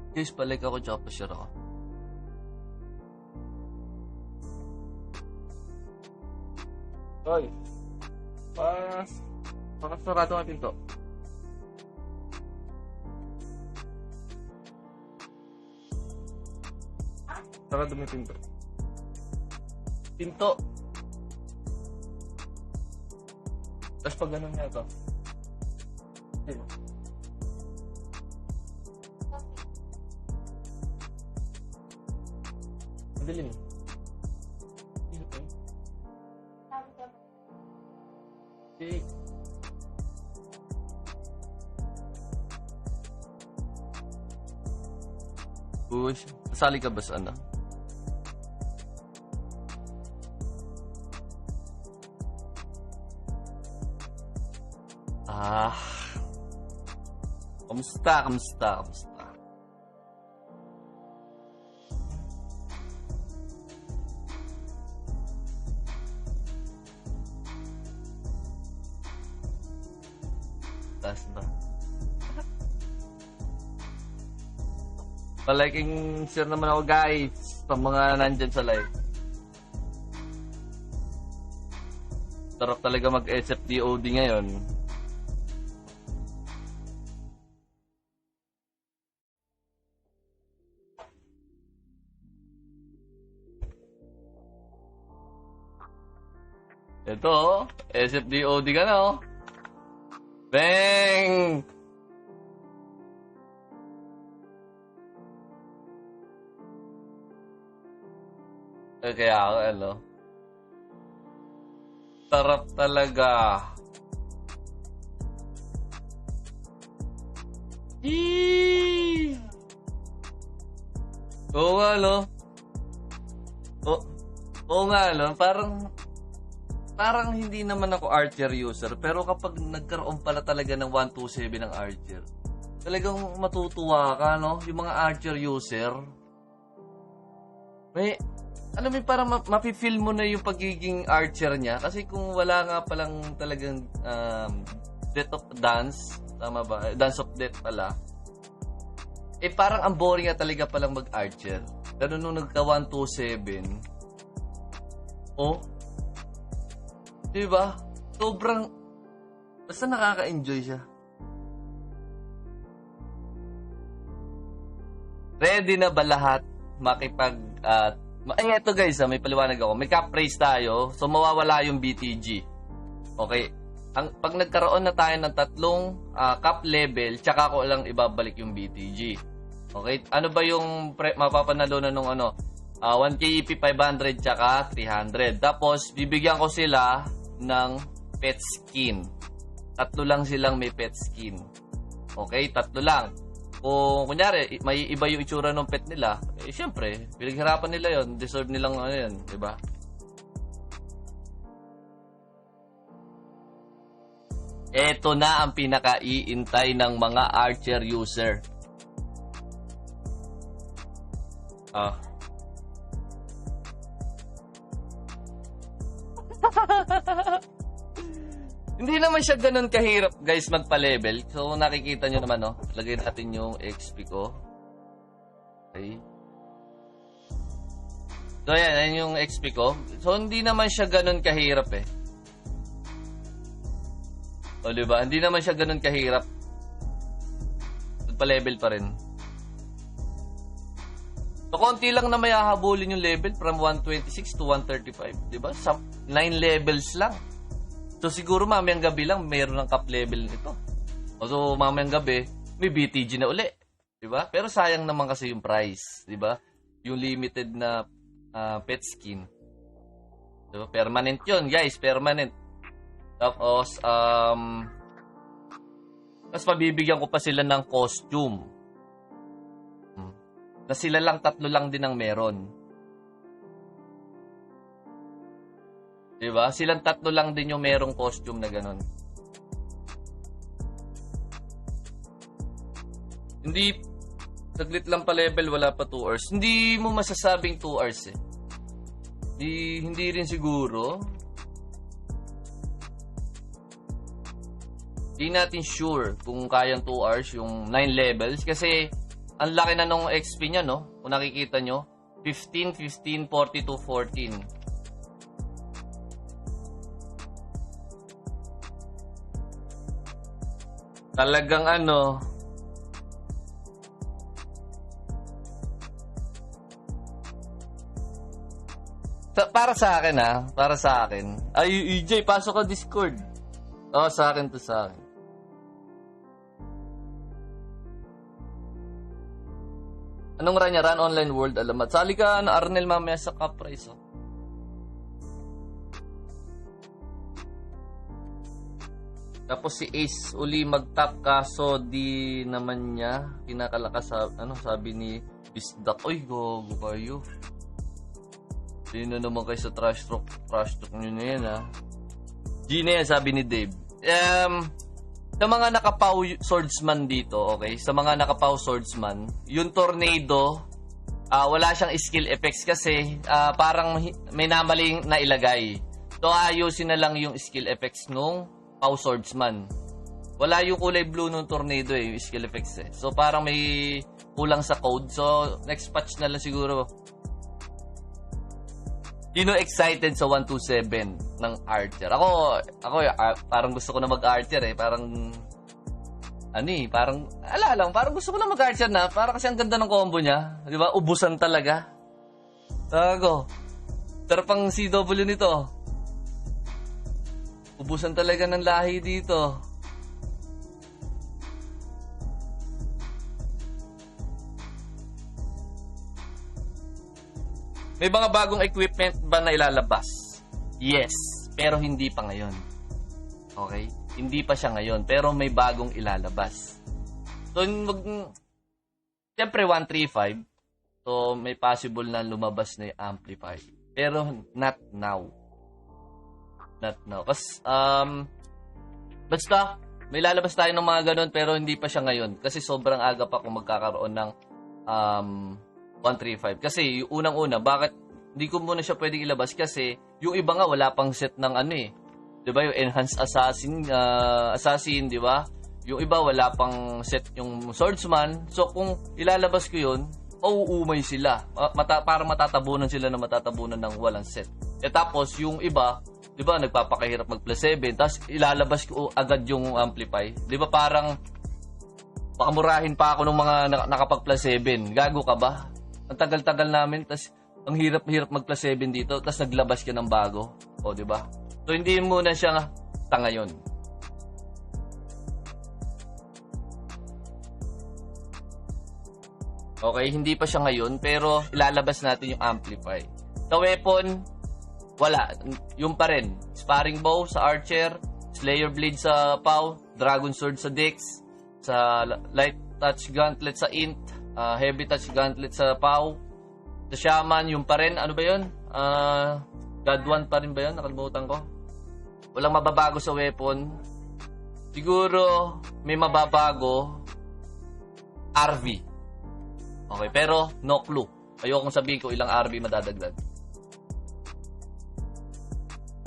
Guys, balik ako tsaka pa-share ako. Hoy. Sarado ang pinto. Sarado mo yung pinto. Pinto. Tapos pag ganun nga ito. Madilim. Okay. Push. Sali ka ba sa ano? Kamusta? Taas ba? Palaking share naman ako guys sa mga nandyan sa live. Sarap talaga mag-SFDOD ngayon. Ito, SFDOD ka na, oh. Bang! Kaya ako, ano? Sarap talaga. Eee! Oo nga, no? Oo nga, no? Parang hindi naman ako Archer user, pero kapag nagkaroon pala talaga ng 127 ng Archer, talagang matutuwa ka, no? Yung mga Archer user, may, alam mo, para mapi-feel mo na yung pagiging Archer niya. Kasi kung wala nga palang talagang Death of Dance, tama ba? Dance of Death pala. Parang ang boring nga talaga palang mag-Archer. Pero nung nagka 127, diba? Sobrang, basta nakaka-enjoy siya. Ready na ba lahat makipag, eto guys, may paliwanag ako. May cap raise tayo, so mawawala yung BTG. Okay? Pag nagkaroon na tayo ng tatlong cap level, tsaka ko lang ibabalik yung BTG. Okay? Ano ba yung mapapanalunan nung 1K EP 500 tsaka 300. Tapos, bibigyan ko sila ng pet skin. Tatlo lang silang may pet skin. Okay? Tatlo lang. Kung kunyari, may iba yung itsura ng pet nila, syempre, pinaghirapan nila yon, deserve nilang yun, diba? Ito na ang pinaka-iintay ng mga Archer user. Hindi naman siya ganun kahirap, guys, magpa-level. So, nakikita nyo naman, no? Lagay natin yung XP ko. Okay. So, ayan yung XP ko. So, hindi naman siya ganun kahirap, eh. O, diba? Hindi naman siya ganun kahirap. Magpa-level pa rin. So, konti lang na may hahabulin yung level from 126 to 135. Diba? 9 levels lang. So, siguro mamayang gabi lang, mayroon ng cap level nito. So, mamayang gabi, may BTG na uli. Diba? Pero sayang naman kasi yung price. Diba? Yung limited na pet skin. Diba? Permanent yun, guys. Permanent. Tapos, mas mabibigyan ko pa sila ng costume. Na sila lang, tatlo lang din ang meron. Diba? Silang tatlo lang din yung merong costume na ganun. Hindi, saglit lang pa level, wala pa 2 hours. Hindi mo masasabing 2 hours eh. Hindi rin siguro. Hindi natin sure kung kayang 2 hours yung 9 levels. Kasi, ang laki na nung XP niya, no? Kung nakikita nyo. 15, 15, 42, 14. Talagang ano... Para sa akin para sa akin. Ay, EJ, pasok ka Discord. Sa akin to, sa akin. Anong run niya? Run Online World, alamat. Sali ka, Arnel, mamaya sa Caprice, Tapos si Ace uli mag-top kaso di naman niya kinakalakas sabi ni Bisdak. Oy, gogo kayo. Sino naman kayo sa trash talk nyo na yan, G na yan, sabi ni Dave. Sa mga nakapaw swordsman dito, okay? Sa mga nakapaw swordsman, yung tornado, wala siyang skill effects kasi parang may namaling na ilagay. So, ayusin na lang yung skill effects nung paw swordsman. Wala yung kulay blue nung tornado yung skill effects So, parang may kulang sa code. So, next patch na lang siguro. Sino excited sa 127 ng Archer? Ako parang gusto ko na mag-Archer Parang parang gusto ko na mag-Archer na. Parang kasi ang ganda ng combo niya. Di ba? Ubusan talaga. Tago. Pero pang CW nito. Ubusan talaga ng lahi dito. May mga bagong equipment ba na ilalabas? Yes, pero hindi pa ngayon. Okay? Hindi pa siya ngayon, pero may bagong ilalabas. So, siyempre 135. So, may possible na lumabas na yung amplify. Pero not now. Not now. Kasi, basta, may lalabas tayo ng mga ganun, pero hindi pa siya ngayon. Kasi sobrang aga pa kung magkakaroon ng 135. Kasi yung unang-una, bakit hindi ko muna siya pwedeng ilabas? Kasi yung iba nga wala pang set ng 'di ba? Yung enhanced assassin, 'di ba? Yung iba wala pang set yung swordsman. So kung ilalabas ko 'yun, uuumay sila. Para matatabunan sila na matatabunan ng walang set. Tapos yung iba, 'di ba, nagpapakahirap mag +7, tapos ilalabas ko agad yung amplify. 'Di ba parang pakamurahin pa ako ng mga nakapag +7. Gago ka ba? Ang tagal-tagal namin, tas ang hirap-hirap mag +7 dito, tas naglabas ka ng bago. O, di ba? So, hindi muna siya sa ngayon. Okay, hindi pa siya ngayon, pero ilalabas natin yung amplify. Sa weapon, wala. Yung pa rin. Sparring bow sa Archer, Slayer Blade sa POW, Dragon Sword sa Dex, sa Light Touch Gauntlet sa Int, Heavy Touch Gauntlet sa POW, sa Shaman, yung pa rin, ano ba yun? God 1 pa rin ba yun? Nakalimutan ko. Walang mababago sa weapon. Siguro, may mababago, RV. Okay, pero no clue. Ayokong sabihin ko ilang RV madadagdag.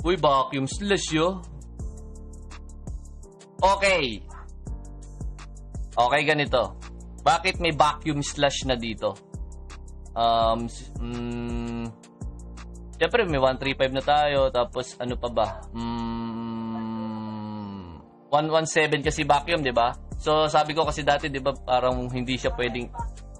Uy, vacuum slash yo. Okay. Okay, ganito. Bakit may vacuum slash na dito? Siyempre, may 135 na tayo. Tapos, ano pa ba? 117 kasi vacuum, di ba? So, sabi ko kasi dati, di ba, parang hindi siya pwedeng